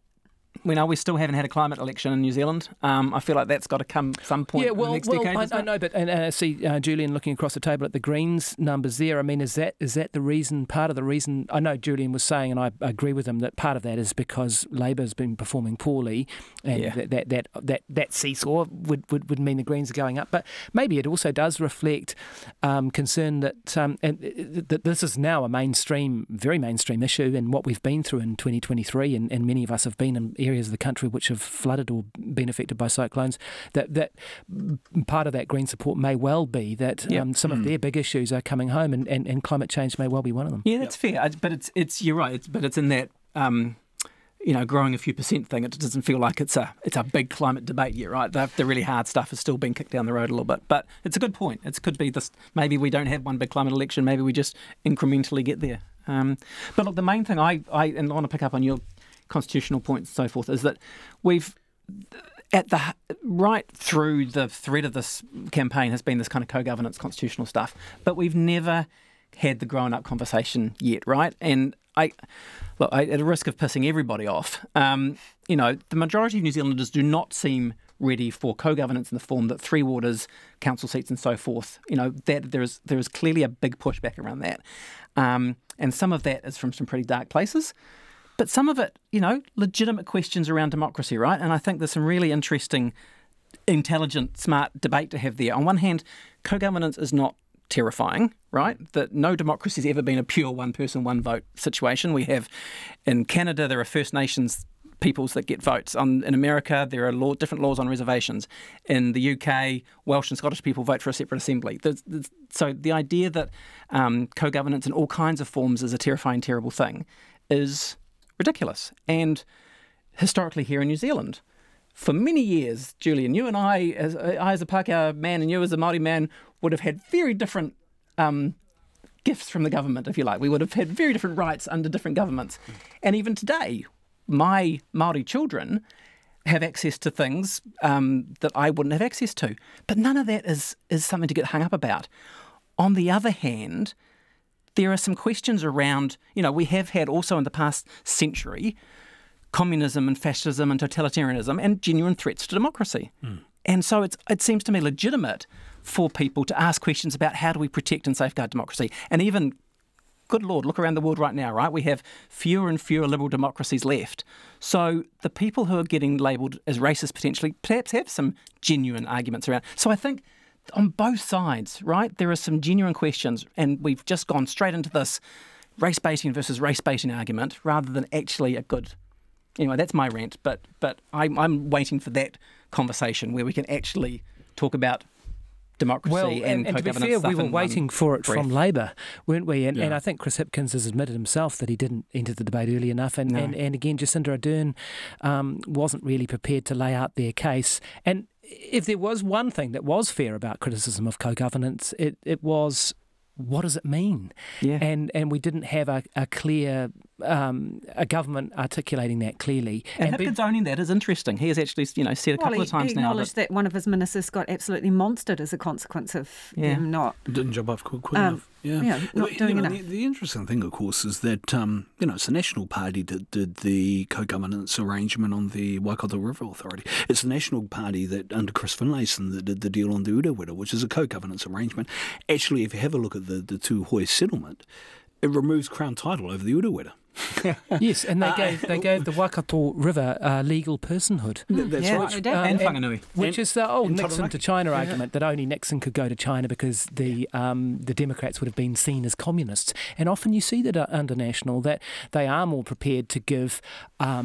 we still haven't had a climate election in New Zealand. I feel like that's got to come some point in the next decade. I know, but I see Julian looking across the table at the Greens numbers there. I mean, is that the reason, part of the reason? I know Julian was saying, and I agree with him, that part of that is because Labour's been performing poorly, and that seesaw would mean the Greens are going up. But maybe it also does reflect concern that that this is now a very mainstream issue, and what we've been through in 2023, and many of us have been in areas of the country which have flooded or been affected by cyclones, that part of that Green support may well be that some of their big issues are coming home, and climate change may well be one of them. Yeah, that's fair. But you're right. But it's in that growing a few percent thing. It doesn't feel like it's a big climate debate yet, right? The really hard stuff is still being kicked down the road a little bit. But it's a good point. It could be this. Maybe we don't have one big climate election. Maybe we just incrementally get there. But look, the main thing I want to pick up on your constitutional points and so forth is that we've right through the thread of this campaign has been this kind of co-governance constitutional stuff, but we've never had the grown-up conversation yet, right? And at a risk of pissing everybody off, the majority of New Zealanders do not seem ready for co-governance in the form that Three Waters, council seats and so forth, that there is clearly a big pushback around that. And some of that is from some pretty dark places. But some of it, legitimate questions around democracy, right? And I think there's some really interesting, intelligent, smart debate to have there. On one hand, co-governance is not terrifying, right? That no democracy has ever been a pure one-person, one-vote situation. We have, in Canada, there are First Nations peoples that get votes. In America, there are different laws on reservations. In the UK, Welsh and Scottish people vote for a separate assembly. So the idea that co-governance in all kinds of forms is a terrifying, terrible thing is ridiculous. And historically here in New Zealand, for many years, Julian, you and I as a Pākehā man and you as a Māori man would have had very different gifts from the government, if you like. We would have had very different rights under different governments. And even today, my Māori children have access to things that I wouldn't have access to. But none of that is something to get hung up about. On the other hand, there are some questions around, we have had also in the past century communism and fascism and totalitarianism and genuine threats to democracy. And so it seems to me legitimate for people to ask questions about how do we protect and safeguard democracy. And even, good Lord, look around the world right now, right? We have fewer and fewer liberal democracies left. So the people who are getting labelled as racist potentially perhaps have some genuine arguments around. So I think on both sides, right, there are some genuine questions, and we've just gone straight into this race-baiting versus race-baiting argument rather than actually a good... Anyway, that's my rant, but I'm waiting for that conversation where we can actually talk about democracy well, and to be co-governance fair, stuff we were in waiting one for it breath. from Labour, weren't we? And, Yeah. and I think Chris Hipkins has admitted himself that he didn't enter the debate early enough. And, No. and again, Jacinda Ardern wasn't really prepared to lay out their case. And if there was one thing that was fair about criticism of co-governance, it was, what does it mean? Yeah. And we didn't have a clear a government articulating that clearly. And Hipkins owning that is interesting. He has actually, said a couple of times he now acknowledged that one of his ministers got absolutely monstered as a consequence of them not Didn't jump off quick enough. not doing enough. The interesting thing, of course, is that it's the National Party that did the co-governance arrangement on the Waikato River Authority. It's the National Party that, under Chris Finlayson, that did the deal on the Urewera, which is a co-governance arrangement. Actually, if you have a look at the Tūhoe settlement, it removes Crown title over the Urewera. Yes, and they gave the Waikato River legal personhood. That's right. And Whanganui. Which is the old and Nixon Taranaki. to China argument that only Nixon could go to China because the Democrats would have been seen as communists. And often you see that under National that they are more prepared to give, I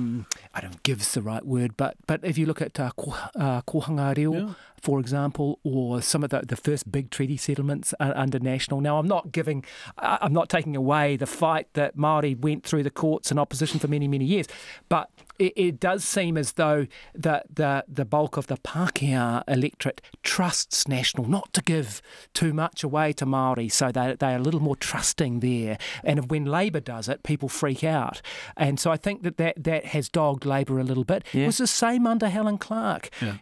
don't give's the right word, but if you look at Kohanga Reo, for example, or some of the first big treaty settlements under National. Now, I'm not taking away the fight that Māori went through the courts in opposition for many, many years, but it does seem as though the bulk of the Pākehā electorate trusts National not to give too much away to Māori, so they're a little more trusting there. And when Labour does it, people freak out. And so I think that has dogged Labour a little bit. Yeah. It was the same under Helen Clark. Yeah.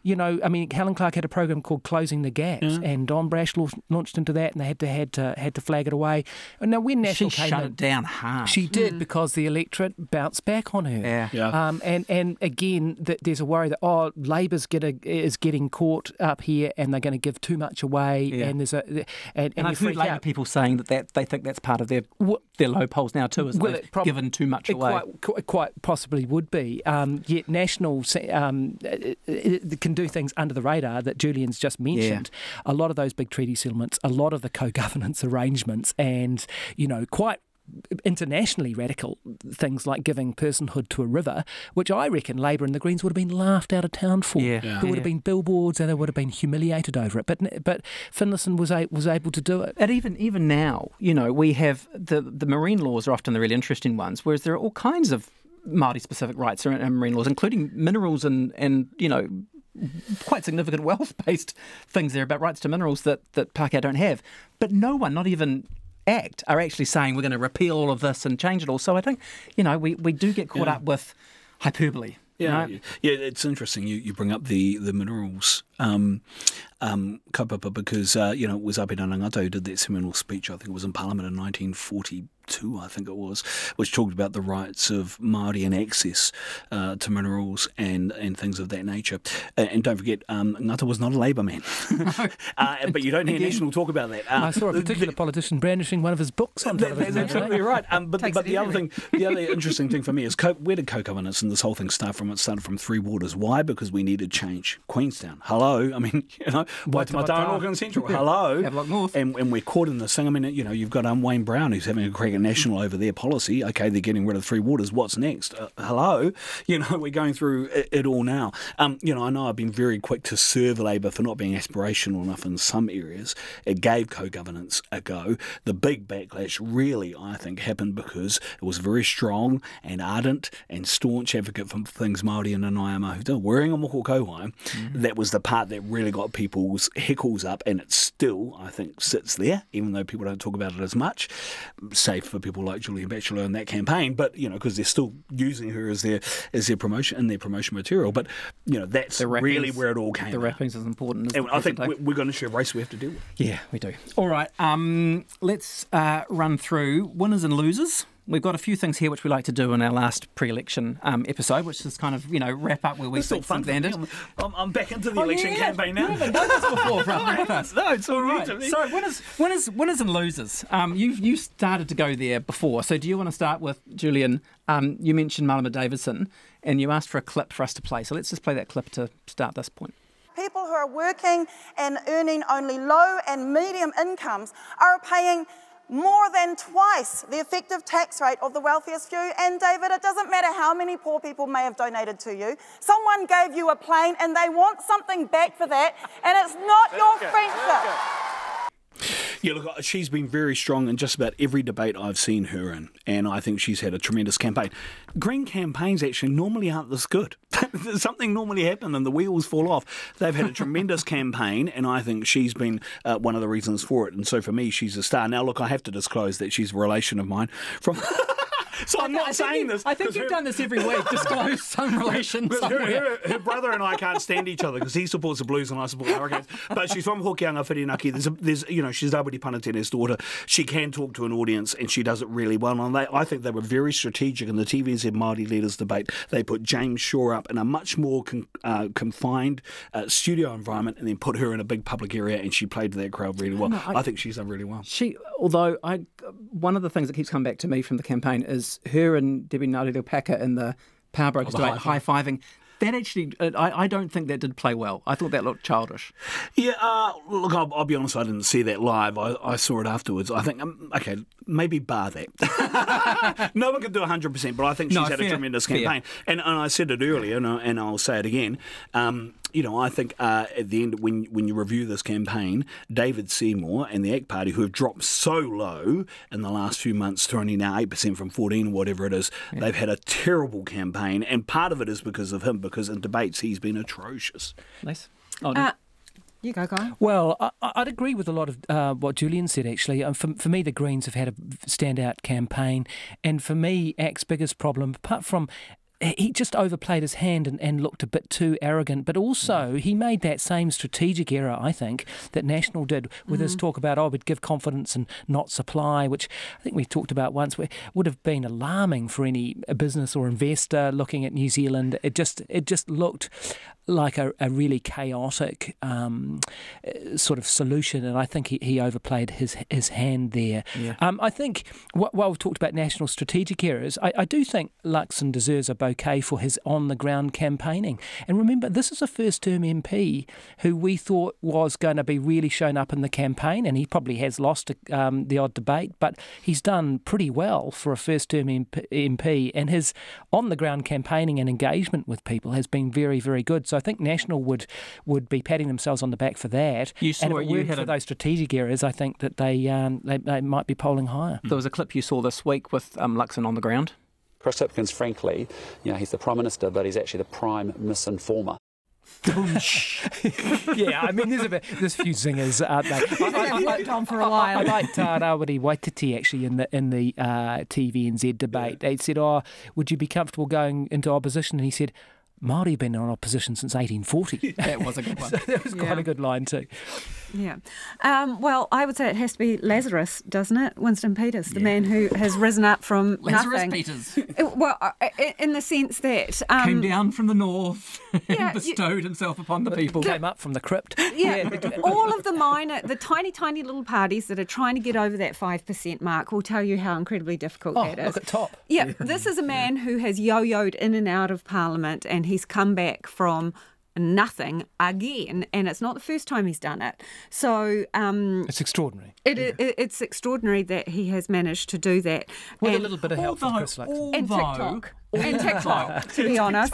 Helen Clark had a program called Closing the Gaps, and Don Brash launched into that, and they had to flag it away. And now when National she shut it down hard. She did, because the electorate bounced back on her. Yeah. And again, there's a worry that Labour's is getting caught up here, and they're going to give too much away. Yeah. And there's and I've heard Labour people saying that they think that's part of their low polls now too, is they've given too much away. Quite possibly would be. Yet National it can do things under the radar that Julian's just mentioned. Yeah. A lot of those big treaty settlements, a lot of the co-governance arrangements, and quite internationally radical things like giving personhood to a river, which I reckon Labour and the Greens would have been laughed out of town for. There would have been billboards, and they would have been humiliated over it. But Finlayson was able to do it. And even now, we have the marine laws are often the really interesting ones, whereas there are all kinds of Māori-specific rights in marine laws, including minerals and quite significant wealth-based things there about rights to minerals that Pākehā don't have. But no one, not even ACT, are actually saying we're going to repeal all of this and change it all. So I think, we do get caught up with hyperbole. Yeah, it's interesting. You bring up the minerals kaupapa because it was Api Rangata who did that seminal speech. I think it was in Parliament in 1942, I think it was, which talked about the rights of Māori and access to minerals and things of that nature. And don't forget, Ngata was not a Labour man, but you don't hear National talk about that. I saw a particular politician brandishing one of his books on television. That's absolutely right. But the other interesting thing for me is where did co-governance and this whole thing start from? It started from Three Waters. Why? Because we needed change. Queenstown. Hello. I mean, Waitemata and Auckland Central. Hello. Havelock North. And we're caught in this thing. I mean, you've got Wayne Brown who's having a crack at National over their policy. Okay, they're getting rid of Three Waters. What's next? Hello. We're going through it all now. I know I've been very quick to serve Labour for not being aspirational enough in some areas. It gave co-governance a go. The big backlash really, I think, happened because it was very strong and ardent and staunch advocate for things Māori and Nanaia Mahuta, wearing a moko kauai. That was the part that really got people's heckles up, and it still, I think, sits there, even though people don't talk about it as much, save for people like Julian Batchelor in that campaign, but, because they're still using her as their promotion, in their promotion material. But, that's really where it all came. The wrappings is important. And I think we're going to show a race we have to deal with. Yeah, we do. All right, let's run through winners and losers. We've got a few things here which we like to do in our last pre-election episode, which is kind of, wrap up where we think things landed. I'm back into the election campaign now. You haven't done this before, brother, with us. No, it's all right. So winners and losers. You started to go there before. So do you want to start with, Julian? You mentioned Malama Davidson, and you asked for a clip for us to play. So let's just play that clip to start this point. People who are working and earning only low and medium incomes are paying more than twice the effective tax rate of the wealthiest few. And David, it doesn't matter how many poor people may have donated to you. Someone gave you a plane and they want something back for that, and it's not your friendship. Yeah, look, she's been very strong in just about every debate I've seen her in, and I think she's had a tremendous campaign. Green campaigns actually normally aren't this good. Something normally happens and the wheels fall off. They've had a tremendous campaign, and I think she's been one of the reasons for it. And so for me, she's a star. Now, look, I have to disclose that she's a relation of mine from... So I'm not saying this. I think you've done this every week. Disclose some relation somewhere. Her brother and I can't stand each other because he supports the Blues and I support the Hurricanes. But she's from Hokianga Whirinaki. There's she's Awiri Panatene's daughter. She can talk to an audience and she does it really well. And I think they were very strategic in the TVNZ Māori Leaders debate. They put James Shaw up in a much more confined studio environment and then put her in a big public area, and she played to that crowd really well. I think she's done really well. Although one of the things that keeps coming back to me from the campaign is her and Debbie Ngāti-Paka in the Power Brokers debate high-fiving. That actually, I don't think that did play well. I thought that looked childish. Yeah, look, I'll be honest, I didn't see that live. I saw it afterwards. I think, okay, maybe bar that. No one can do 100%, but I think she's had a tremendous campaign. And I said it earlier, and I'll say it again. I think at the end, when you review this campaign, David Seymour and the ACT Party, who have dropped so low in the last few months to only now 8% from 14 or whatever it is, they've had a terrible campaign. And part of it is because of him, because in debates he's been atrocious. Nice. You go, Guy. Well, I'd agree with a lot of what Julian said, actually. For me, the Greens have had a standout campaign. And for me, ACT's biggest problem, apart from... he just overplayed his hand and looked a bit too arrogant, but also he made that same strategic error, I think, that National did with his talk about, we'd give confidence and not supply, which I think we talked about once, would have been alarming for any business or investor looking at New Zealand. It just looked like a really chaotic sort of solution, and I think he overplayed his hand there. Yeah. I think, while we've talked about national strategic errors, I do think Luxon deserves a bouquet for his on-the-ground campaigning. And remember, this is a first-term MP who we thought was going to be really shown up in the campaign, and he probably has lost the odd debate, but he's done pretty well for a first-term MP, and his on-the-ground campaigning and engagement with people has been very, very good. So I think National would be patting themselves on the back for that. And if it weren't for those strategic areas, I think that they might be polling higher. There was a clip you saw this week with Luxon on the ground. Chris Hipkins, frankly, he's the Prime Minister, but he's actually the prime misinformer. Yeah, I mean, there's a few zingers, aren't they? They've worked on for a while. I liked Rawiri Waititi actually in the TVNZ debate. They said, would you be comfortable going into opposition? And he said, Māori have been in opposition since 1840. That was a good one. So that was quite a good line too. Yeah. Well, I would say it has to be Lazarus, doesn't it? Winston Peters, the man who has risen up from Lazarus nothing. Peters. Well, in the sense that... came down from the north and bestowed himself upon the people. Came up from the crypt. Yeah, all of the tiny, tiny little parties that are trying to get over that 5% mark will tell you how incredibly difficult that is. Look at Top. Yeah, this is a man who has yo-yoed in and out of Parliament, and he's come back from nothing again, and it's not the first time he's done it. So it's extraordinary. It's extraordinary that he has managed to do that. With a little bit of help from Chris Luxon. And TikTok. And TikTok, to be honest.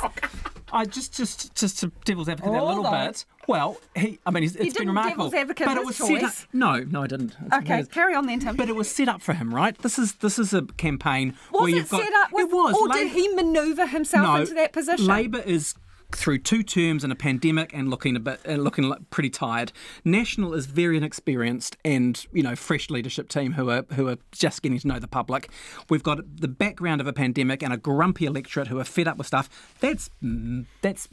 I just to devil's advocate that a little bit. Well, it's been remarkable. Devil's advocate but it was choice. set up. No, I didn't. Okay, carry on then, Tim. But it was set up for him, right? This is a campaign where you've got. Set up with, it was. Or did he manoeuvre himself into that position? Labour is through 2 terms and a pandemic and looking pretty tired. National is very inexperienced and fresh leadership team who are just getting to know the public. We've got the background of a pandemic and a grumpy electorate who are fed up with stuff. That's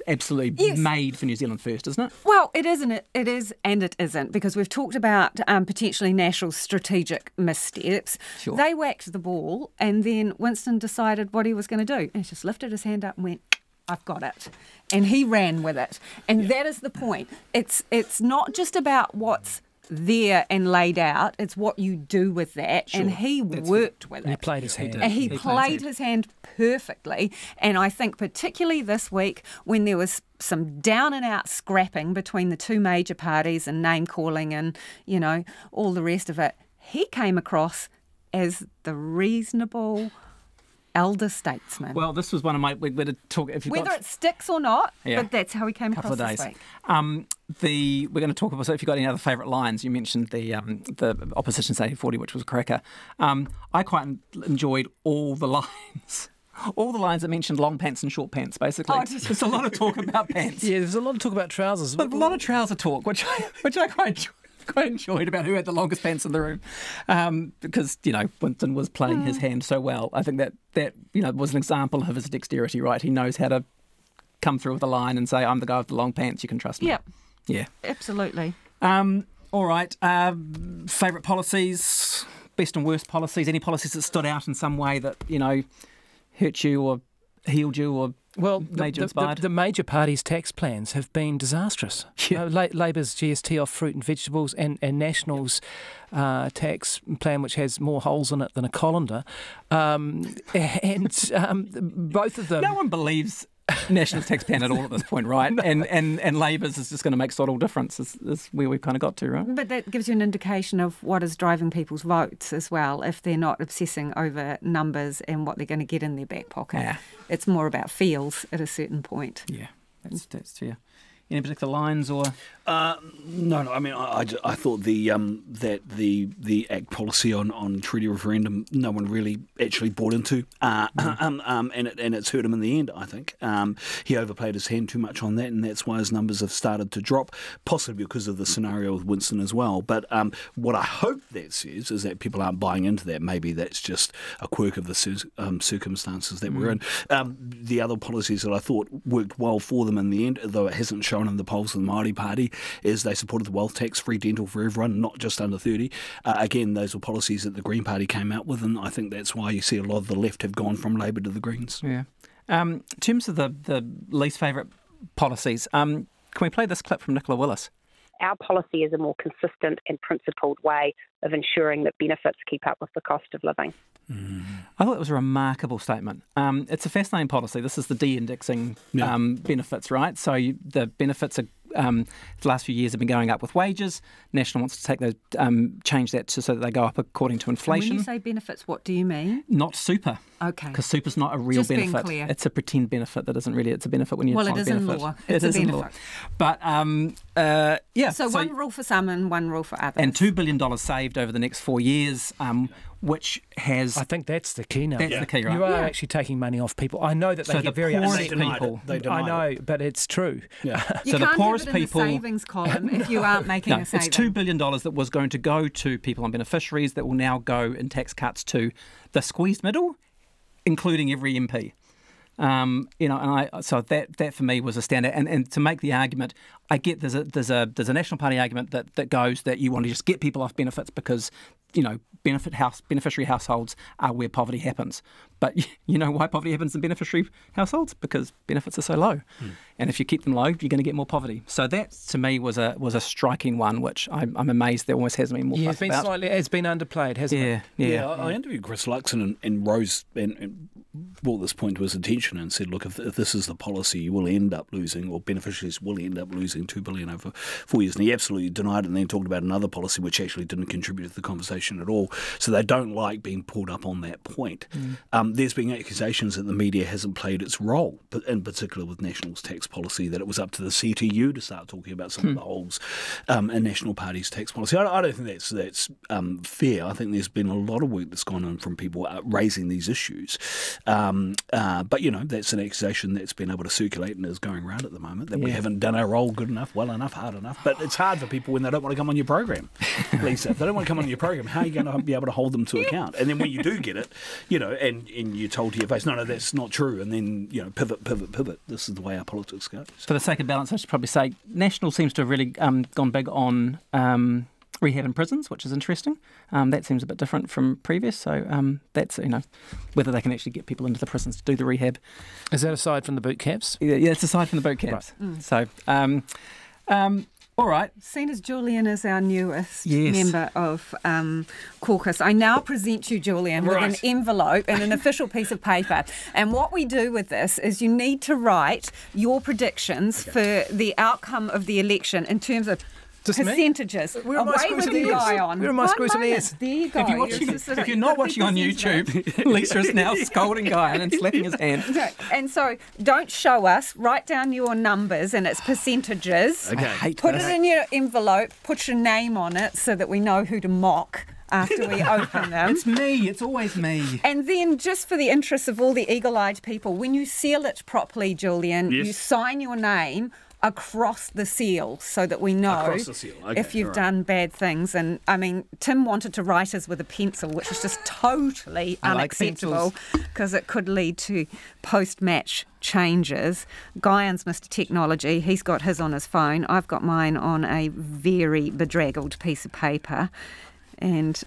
absolutely made for New Zealand First, isn't it? Well, it isn't. It is and it isn't, because we've talked about potentially National's strategic missteps. Sure. They whacked the ball, and then Winston decided what he was going to do, and he just lifted his hand up and went, I've got it. And he ran with it. And that is the point. It's not just about what's there and laid out, it's what you do with that. Sure. And he worked with it. He played his hand. And he played his hand perfectly. And I think particularly this week, when there was some down and out scrapping between the two major parties and name calling and, all the rest of it, he came across as the reasonable elder statesman. Well, this was one of my... We're going to talk... If you've Whether got, it sticks or not, Yeah. but that's how he came couple across of days. this week. We're going to talk about, so if you've got any other favourite lines, you mentioned the opposition's 80-40, which was a cracker. I quite enjoyed all the lines. All the lines that mentioned long pants and short pants, basically. There's a lot of talk about pants. Yeah, there's a lot of talk about trousers. But a lot of trouser talk, which I quite enjoyed, about who had the longest pants in the room, because Winston was playing his hand so well. I think that was an example of his dexterity. Right, he knows how to come through with a line and say, "I'm the guy with the long pants. You can trust me." Yep. Yeah. Absolutely. All right. Favourite policies, best and worst policies. Any policies that stood out in some way that hurt you or healed you or made you inspired? The major parties' tax plans have been disastrous. Yeah. Labor's GST off fruit and vegetables and National's tax plan, which has more holes in it than a colander. Both of them... No one believes National's tax plan at all at this point, right? No. And Labor's is just going to make subtle difference, is where we've kind of got to, right? But that gives you an indication of what is driving people's votes as well, if they're not obsessing over numbers and what they're going to get in their back pocket. Yeah. It's more about feels at a certain point. Yeah, that's fair. Any particular lines or? No. I mean, I thought that the ACT policy on treaty referendum, no one really actually bought into, and it's hurt him in the end. I think he overplayed his hand too much on that, and that's why his numbers have started to drop, possibly because of the scenario with Winston as well. But what I hope that says is that people aren't buying into that. Maybe that's just a quirk of the circumstances that we're in. The other policies that I thought worked well for them in the end, though it hasn't shown in the polls of the Māori Party, is they supported the wealth tax, free dental for everyone, not just under 30. Again, those were policies that the Green Party came out with, and I think that's why you see a lot of the left have gone from Labour to the Greens. Yeah. In terms of the least favourite policies, can we play this clip from Nicola Willis? Our policy is a more consistent and principled way of ensuring that benefits keep up with the cost of living. I thought it was a remarkable statement. It's a fascinating policy. This is the de-indexing benefits, right? So the benefits are, the last few years have been going up with wages. National wants to take those, change that so that they go up according to inflation. And when you say benefits, what do you mean? Not super. Okay. Because super's not a real Just benefit. Being clear. It's a pretend benefit that isn't really. It's a benefit when you well, apply it is benefit. in law. It's a benefit. Law. But So one rule for some and one rule for others. And $2 billion saved over the next 4 years. Which has... I think that's the key now. That's the key, right? You are actually taking money off people. I know that they get very poorest people. I know, but it's true. Yeah. You so can't the poorest have it in people, the savings column if you aren't making a saving. It's $2 billion that was going to go to people on beneficiaries that will now go in tax cuts to the squeezed middle, including every MP. So that for me was a standout. And to make the argument, I get there's a National Party argument that goes that you want to just get people off benefits because beneficiary households are where poverty happens. But you know why poverty happens in beneficiary households? Because benefits are so low. And if you keep them low, you're going to get more poverty. So that, to me, was a striking one, which I'm amazed there almost hasn't been more fuss about. It's been underplayed, hasn't it? Yeah. I interviewed Chris Luxon and Rose and brought this point to his attention and said, look, if this is the policy, you will end up losing, or beneficiaries will end up losing $2 billion over 4 years. And he absolutely denied it and then talked about another policy which actually didn't contribute to the conversation at all. So they don't like being pulled up on that point. There's been accusations that the media hasn't played its role, but in particular with National's tax policy, that it was up to the CTU to start talking about some of the holes in National Party's tax policy. I don't think that's fair. I think there's been a lot of work that's gone on from people raising these issues. But, that's an accusation that's been able to circulate and is going around at the moment, that we haven't done our role good enough, well enough, hard enough. But it's hard for people when they don't want to come on your program, Lisa. If they don't want to come on your program, how are you going to be able to hold them to account? And then when you do get it, and you're told to your face, no, that's not true, and then, pivot. This is the way our politics goes. For the sake of balance, I should probably say National seems to have really gone big on rehab in prisons, which is interesting. That seems a bit different from previous. So that's, whether they can actually get people into the prisons to do the rehab. Is that aside from the boot camps? Yeah, it's aside from the boot camps. Right. So, all right. Seeing as Julian is our newest member of CAUCUS, I now present you, Julian, with an envelope and an official piece of paper. And what we do with this is you need to write your predictions for the outcome of the election in terms of Just me? Percentages. Where are my Away with the scrutineers? guy on. Where are my 1 scrutineers? moment. There you go. If you're not watching on YouTube, Lisa is now scolding Guyan and slapping his hand. And so don't show us. Write down your numbers and its percentages. Okay. I hate Put this. it in your envelope. Put your name on it so that we know who to mock after we open them. It's me. It's always me. And then, just for the interest of all the eagle-eyed people, when you seal it properly, Julian, you sign your name across the seal so that we know if you've done bad things. And, I mean, Tim wanted to write us with a pencil, which is just totally unacceptable because it could lead to post-match changes. Guyan's Mr. Technology, he's got his on his phone. I've got mine on a very bedraggled piece of paper. And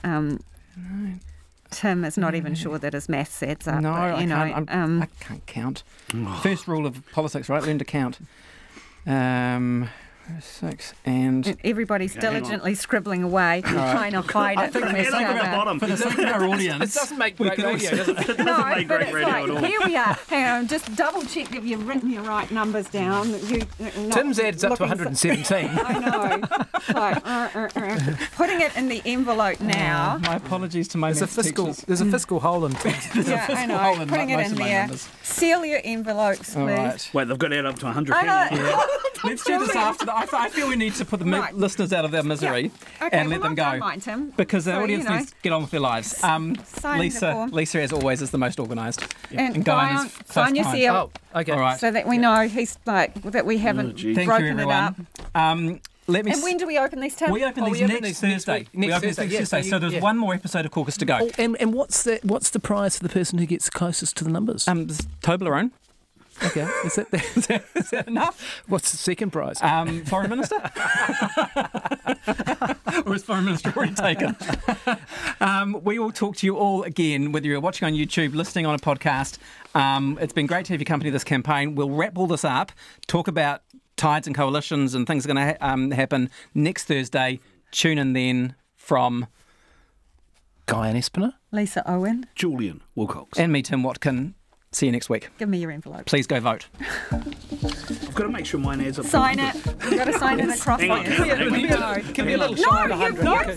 Tim is not even sure that his maths adds up. No, but, I can't count. First rule of politics, right? Learn to count. 6 and everybody's diligently scribbling away, trying to hide it from each other. For the sake of our audience, it doesn't make great radio, does it? It doesn't make great radio at all. Here we are. Hang on, just double check that you've written your right numbers down. Tim's adds up to 117. I know. Putting it in the envelope now. My apologies to my There's a fiscal hole in things. Yeah, I know. Putting it in there. Seal your envelopes, please. Right. Wait, they've got to add up to 100. Let's do this after. I feel we need to put the listeners out of their misery and let them go. Mine, Tim. Because the audience needs to get on with their lives. Lisa, as always, is the most organised. And Guyan, sign your seal. Oh, okay. All right. So that we know that we haven't broken it up. And when do we open these, Tim? We open these next Thursday. Next Thursday. So there's one more episode of CAUCUS to go. And what's the prize for the person who gets closest to the numbers? Toblerone. Okay, is that enough? What's the second prize? Foreign Minister? Or is Foreign Minister already taken? We will talk to you all again, whether you're watching on YouTube, listening on a podcast. It's been great to have your company this campaign. We'll wrap all this up, talk about tides and coalitions and things are going to happen next Thursday. Tune in then from Guyan Espiner, Lisa Owen, Julian Wilcox, and me, Tim Watkin. See you next week. Give me your envelope. Please go vote. I've got to make sure mine adds up. Sign it. You've got to sign it across. Hang on. Give me a little shine. No, you've not.